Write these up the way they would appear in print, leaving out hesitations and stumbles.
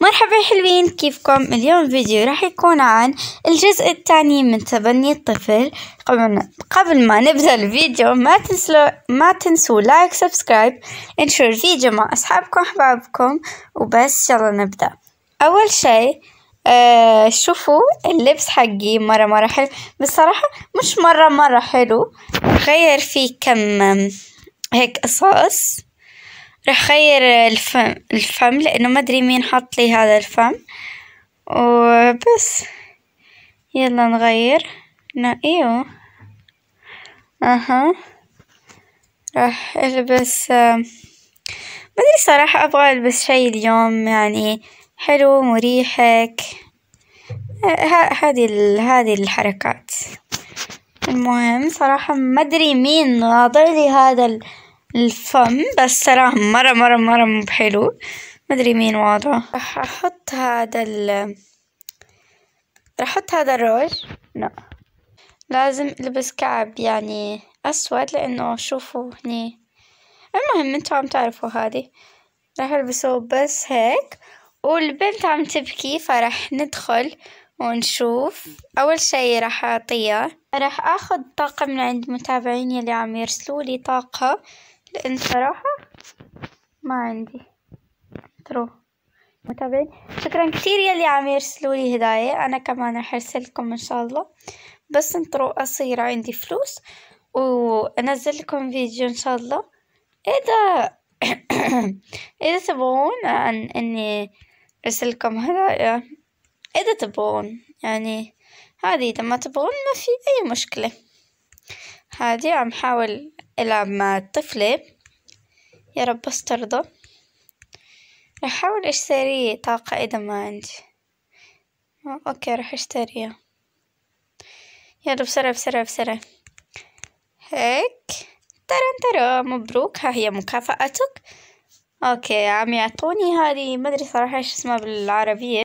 مرحبا حلوين، كيفكم؟ اليوم فيديو راح يكون عن الجزء الثاني من تبني الطفل. قبل ما نبدأ الفيديو ما تنسوا لايك سبسكرايب، انشروا الفيديو مع أصحابكم أحبابكم وبس. يلا نبدأ. أول شيء شوفوا اللبس حقي مرة حلو بصراحة، مش مرة حلو. غير فيه كم هيك قصص. رح خير الفم لأنه ما أدري مين حط لي هذا الفم وبس. يلا نغير نقيه. راح ألبس ما أدري صراحة، أبغى ألبس شي اليوم يعني حلو مريح هيك. هذه الحركات. المهم صراحة ما أدري مين واضع لي هذا الفم، بس صراحة مرة مو بحلو. ما أدري مين واضعه. راح أحط هذا الروج. لا، لازم ألبس كعب يعني أسود، لأنه شوفوا هني. المهم انتوا عم تعرفوا هذه. راح ألبسه بس هيك، والبنت عم تبكي فراح ندخل ونشوف. أول شي راح أعطيها، راح أخذ طاقة من عند متابعيني اللي عم يرسلوا لي طاقة، لأن صراحة ما عندي. ترو متابعين، شكرا كثير يلي عم يرسلوا لي هدايا. أنا كمان راح أرسلكم إن شاء الله، بس انطروا أصير عندي فلوس وأنزل لكم فيديو إن شاء الله. إذا تبغون إني أرسلكم هدايا، إذا تبغون يعني. هذه إذا ما تبغون ما في أي مشكلة. هذه عم حاول ألعب مع الطفلة، يا رب بس ترضى. راح أحاول أشتري طاقة إذا ما عندي. أوكي راح أشتريها. يلا بسرعة هيك. ترى مبروك، ها هي مكافأتك. أوكي عم يعطوني هذه، ما أدري صراحة إيش اسمها بالعربية،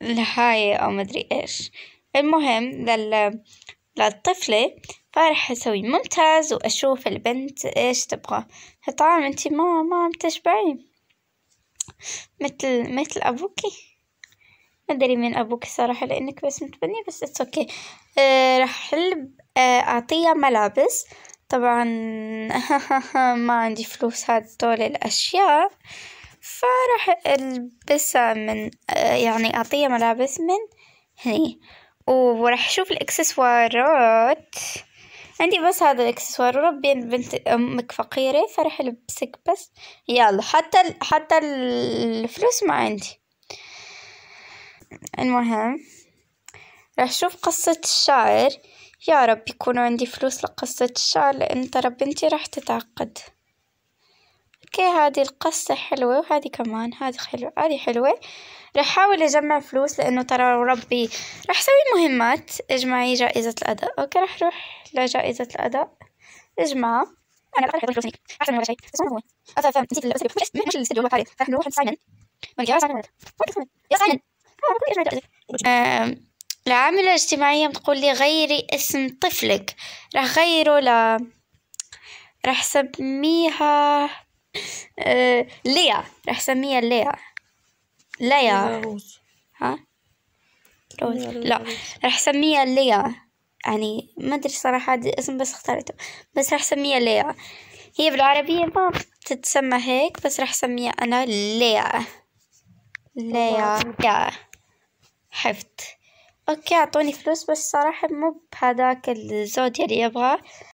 الهاي أو ما أدري إيش. المهم للطفلة. فراح أسوي ممتاز وأشوف البنت إيش تبغى. طبعا أنتي ما عم تشبعين مثل أبوكي. ما أدري مين أبوك صراحة، لأنك بس متبنية، بس اتس اوكي. راح أعطيها ملابس. طبعا ما عندي فلوس هدول الأشياء، فراح ألبسها من يعني أعطيها ملابس من هني. وراح أشوف الإكسسوارات. عندي بس هذا الإكسسوار، وربي بنت أمك فقيرة فراح ألبسك بس. يلا حتى الفلوس ما عندي. المهم راح أشوف قصة الشعر. يا رب يكون عندي فلوس لقصة الشعر، لأن ترى بنتي راح تتعقد. اوكي هذه القصة حلوة، وهذه كمان هذه حلوة. راح أحاول أجمع فلوس، لأنه ترى ربي راح أسوي مهمات. اجمعي جائزة الأداء. اوكي راح أروح لجائزة الأداء اجمعها. أنا راح أحط فلوسي أحسن من ولا شيء. بس هو نسيت مش الاستديو راح نروح عند سايمون. يا سايمون العاملة الاجتماعية بتقول لي غيري اسم طفلك. راح غيره راح سميها ليا. راح سميها ليا. روز. ها روز؟ لا، راح سميها ليا. يعني ما أدري صراحة هذا الاسم بس اخترته، بس راح سميها ليا. هي بالعربية ما بتتسمى هيك، بس راح سميها أنا ليا. حفظت. اوكي اعطوني فلوس، بس صراحة مو بهذاك الزود يلي يبغى.